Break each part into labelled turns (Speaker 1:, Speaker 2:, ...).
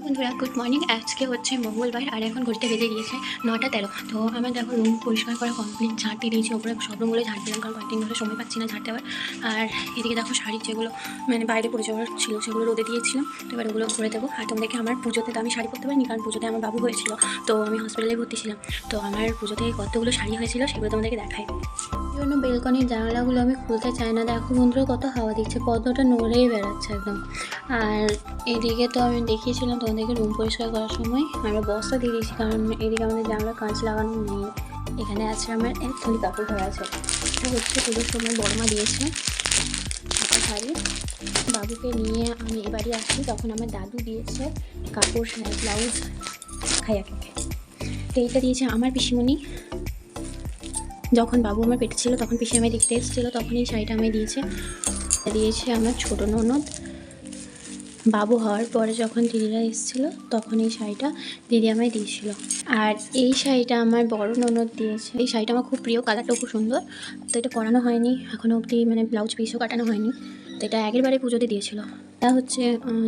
Speaker 1: বন্ধুরা good morning. আজকে হচ্ছে মঙ্গলবার আর এখন ঘড়িতে বেজে গিয়েছে 9টা 13। তো আমার দেখো রুম পরিষ্কার করা কমপ্লিট, ঝাঁট দিয়ে দিয়েছি ওপরে সব রুমগুলো ঝাঁট দিলাম, কারণ কয়েকদিন ধরে সময় পাচ্ছি না ঝাঁট দেওয়ার। আর এদিকে দেখো শাড়ি যেগুলো মানে বাইরে পরে যাওয়ার ছিল সেগুলো রোদে দিয়েছিলাম, তো এবার ওগুলো করে দেবো। আর তোমাদেরকে আমার পুজোতে তো আমি শাড়ি পরতে পারিনি, কারণ পুজোতে আমার বাবু হয়েছিল, তো আমি হসপিটালে ভর্তি ছিলাম। তো আমার পুজোতে কতগুলো শাড়ি হয়েছিল সেগুলো তোমাদেরকে দেখাই। এই জন্য বেলকনির জানালাগুলো আমি খুলতে চাই না। দেখো বন্ধুরা কত হাওয়া দিচ্ছে, পদ্মটা নড়েই বেড়াচ্ছে একদম। আর এদিকে তো আমি দেখিয়েছিলাম তোমাদেরকে রুম পরিষ্কার করার সময় আমরা বস্তা দিয়ে দিয়েছি, কারণ এদিকে আমাদের জানলা কাঁচ লাগানো নেই। এখানে আছে আমার এক থলি কাপড় ধরা আছে, এটা হচ্ছে পুজোর সময় বড়মা দিয়েছে একটা শাড়ি। বাবুকে নিয়ে আমি এবারে আসি তখন আমার দাদু দিয়েছে কাপড়, শাড়ি, ব্লাউজ, খাইয়াকে। তো এইটা দিয়েছে আমার পিসিমণি। যখন বাবু আমার পেটে ছিল তখন পিসি আমায় দেখতে এসেছিলো, তখন এই শাড়িটা আমায় দিয়েছে আমার ছোটো ননদ। বাবু হওয়ার পরে যখন দিদিরা এসেছিলো তখন এই শাড়িটা দিদি আমায় দিয়েছিল। আর এই শাড়িটা আমার বড় ননদ দিয়েছে। এই শাড়িটা আমার খুব প্রিয়, কালারটাও খুব সুন্দর। তো এটা পরানো হয়নি এখনও অবধি, মানে ব্লাউজ পিসও কাটানো হয়নি। তো এটা আগের বারে পুজোতে দিয়েছিল। এটা হচ্ছে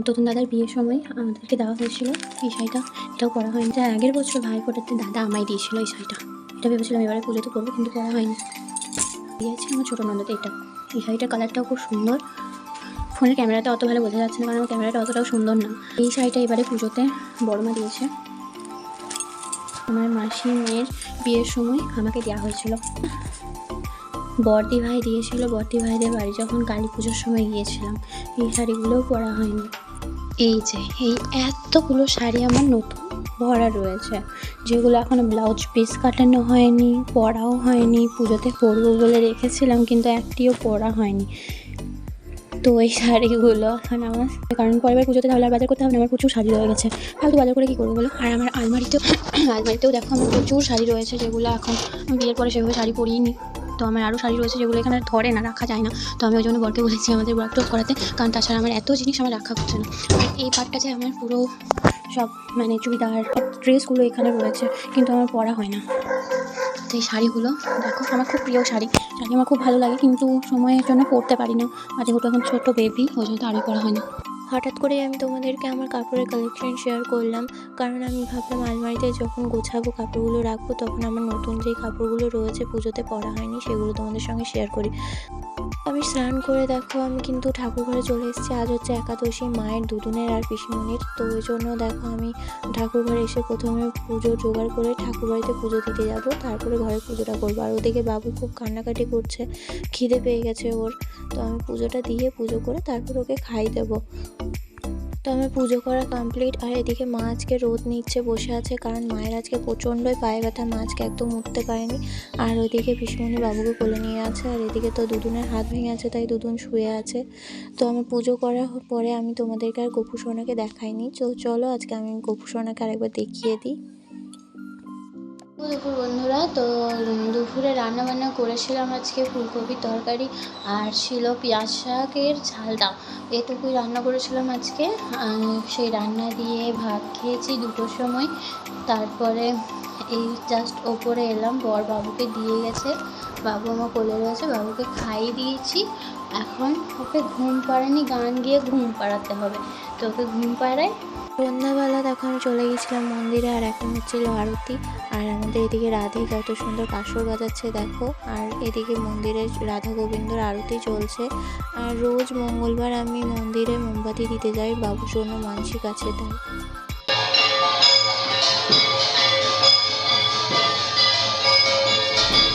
Speaker 1: তখন দাদার বিয়ের সময় আমাদেরকে দেওয়া হয়েছিল এই শাড়িটা, এটাও পরা হয়নি। এটা আগের বছর ভাইফোঁটাতে দাদা আমায় দিয়েছিল এই শাড়িটা। এটা ভেবেছিলাম এবারে পুজোতে করবো, কিন্তু পরা হয়নি। দিয়েছে আমার ছোটো ননদ এটা। এই শাড়িটার কালারটাও খুব সুন্দর। ফোনের ক্যামেরাতে অত ভালো বোঝা যাচ্ছে না, কারণ আমার ক্যামেরাটা অতটাও সুন্দর না। এই শাড়িটা এবারে পুজোতে বড়মা দিয়েছে। আমার মাসি মেয়ের বিয়ের সময় আমাকে দেওয়া হয়েছিল। বড়দি ভাই দিয়েছিল, বড়দি ভাইদের বাড়ি যখন কালী পুজোর সময় গিয়েছিলাম। এই শাড়িগুলোও পরা হয়নি। এই যে এই এতগুলো শাড়ি আমার নতুন ভরা রয়েছে, যেগুলো এখনও ব্লাউজ পিস কাটানো হয়নি, পরাও হয়নি। পুজোতে পরবো বলে রেখেছিলাম, কিন্তু একটিও পরা হয়নি। তো এই শাড়িগুলো এখন আমার, কারণ পরের পুজোতে তাহলে আর বাজার করতে হবে না, আমার প্রচুর শাড়ি রয়ে গেছে। ফালতু বাজার করে কী করবো বলো। আর আমার আলমারিতেও দেখো আমার প্রচুর শাড়ি রয়েছে, যেগুলো এখন বিয়ের পরে সেভাবে শাড়ি পরিনি। তো আমার আরও শাড়ি রয়েছে যেগুলো এখানে ধরে না, রাখা যায় না। তো আমি ওই জন্য বরকে বলেছি আমাদের ওয়ার্কশপ করাতে, কারণ তাছাড়া আমার এত জিনিস আমার রাখা হচ্ছে না। আর এই পার্টটা যে আমার পুরো সব মানে চুড়িদার ড্রেসগুলো এখানে রয়েছে, কিন্তু আমার পরা হয় না। তো এই শাড়িগুলো দেখো, আমার খুব প্রিয় শাড়ি আমার খুব ভালো লাগে, কিন্তু সময়ের জন্য পরতে পারি না। আর যেহেতু এখন ছোটো বেবি, ওই জন্য আরই পরা হয় না।
Speaker 2: হঠাৎ করেই আমি তোমাদেরকে আমার কাপড়ের কালেকশন শেয়ার করলাম, কারণ আমি ভাবলাম আলমারিতে যখন গোছাবো কাপড়গুলো রাখবো, তখন আমার নতুন যেই কাপড়গুলো রয়েছে পুজোতে পরা হয়নি সেগুলো তোমাদের সঙ্গে শেয়ার করি। আমি স্নান করে দেখো আমি কিন্তু ঠাকুর ঘরে চলে এসেছি। আজ হচ্ছে একাদশী, মায়ের দুদিনের আর পিসিমণির। তো ওই জন্য দেখো আমি ঠাকুর ঘরে এসে প্রথমে পুজো জোগাড় করে ঠাকুর বাড়িতে পুজো দিতে যাব, তারপরে ঘরে পুজোটা করবো। আর ওদিকে বাবু খুব কান্নাকাটি করছে, খিদে পেয়ে গেছে ওর। তো আমি পুজোটা দিয়ে পুজো করে তারপর ওকে খাই দেবো। তো আমার পুজো করা কমপ্লিট। আর এদিকে মা আজকে রোদ নিচ্ছে, বসে আছে, কারণ মায়ের আজকে প্রচণ্ডই পায়ে ব্যথা, মা আজকে একদম উঠতে পারেনি। আর ওইদিকে পিসিমণি বাবুকে কোলে নিয়ে আছে, আর এদিকে তো দুদুনের হাত ভেঙে আছে, তাই দুদুন শুয়ে আছে। তো আমার পুজো করার পরে আমি তোমাদেরকে আর গপু সোনাকে দেখাইনি। তো চলো আজকে আমি গপু সোনাকে আরেকবার দেখিয়ে দিই।
Speaker 1: দুপুর বন্ধুরা, তো দুপুরে রান্নাবান্না করেছিলাম আজকে ফুলকপির তরকারি, আর ছিল পেঁয়াজ শাকের ঝালটা। এটুকুই রান্না করেছিলাম আজকে। সেই রান্না দিয়ে ভাত খেয়েছি 2টোর সময়। তারপরে এই জাস্ট ওপরে এলাম, বর বাবুকে দিয়ে গেছে, বাবু আমার কোলে রয়েছে, বাবুকে খাইয়ে দিয়েছি। এখন ওকে ঘুম পাড়ানি, গান গিয়ে ঘুম পাড়াতে হবে। তো ওকে ঘুম পাড়াই।
Speaker 2: সন্ধ্যাবেলা দেখো আমি চলে গেছিলাম মন্দিরে, আর এখন হচ্ছিল আরতি। আর আমাদের এদিকে রাধে কত সুন্দর কাসর বাজাচ্ছে দেখো। আর এদিকে মন্দিরে রাধা গোবিন্দর আরতি চলছে। আর রোজ মঙ্গলবার আমি মন্দিরে মোমবাতি দিতে যাই, বাবুর জন্য মানসিক আছে তাই।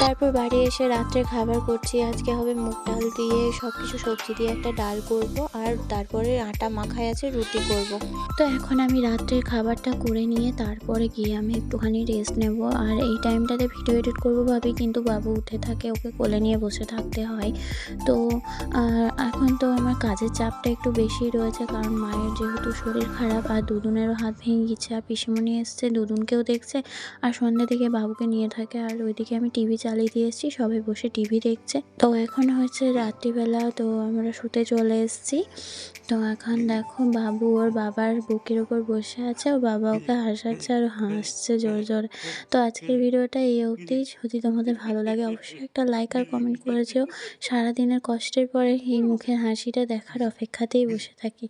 Speaker 2: তারপর বাড়ি এসে রাত্রে খাবার করছি। আজকে হবে মুগ ডাল দিয়ে সব কিছু সবজি দিয়ে একটা ডাল করব, আর তারপরে আটা মাখায় আছে, রুটি করব।
Speaker 1: তো এখন আমি রাত্রের খাবারটা করে নিয়ে তারপরে গিয়ে আমি একটুখানি রেস্ট নেব। আর এই টাইমটাতে ভিডিও এডিট করবো ভাবি, কিন্তু বাবু উঠে থাকে, ওকে কোলে নিয়ে বসে থাকতে হয়। তো এখন তো আমার কাজের চাপটা একটু বেশি রয়েছে, কারণ মায়ের যেহেতু শরীর খারাপ, আর দুদুনেরও হাত ভেঙে গেছে, আর পিসিমণি এসছে, দুদুনকেও দেখছে, আর সন্ধ্যা থেকে বাবুকে নিয়ে থাকে। আর ওইদিকে আমি টিভি চালিয়ে দিয়ে এসেছি, সবাই বসে টিভি দেখছে। তো এখন হচ্ছে রাত্রিবেলা, তো আমরা শুতে চলে এসেছি। তো এখন দেখো বাবু ওর বাবার বুকের ওপর বসে আছে, ও বাবা ওকে হাসাচ্ছে আর হাসছে জোরে জোরে। তো আজকের ভিডিওটা এই অবধি। যদি তোমাদের ভালো লাগে অবশ্যই একটা লাইক আর কমেন্ট করে যেও। সারাদিনের কষ্টের পরে এই মুখের হাসিটা দেখার অপেক্ষাতেই বসে থাকি।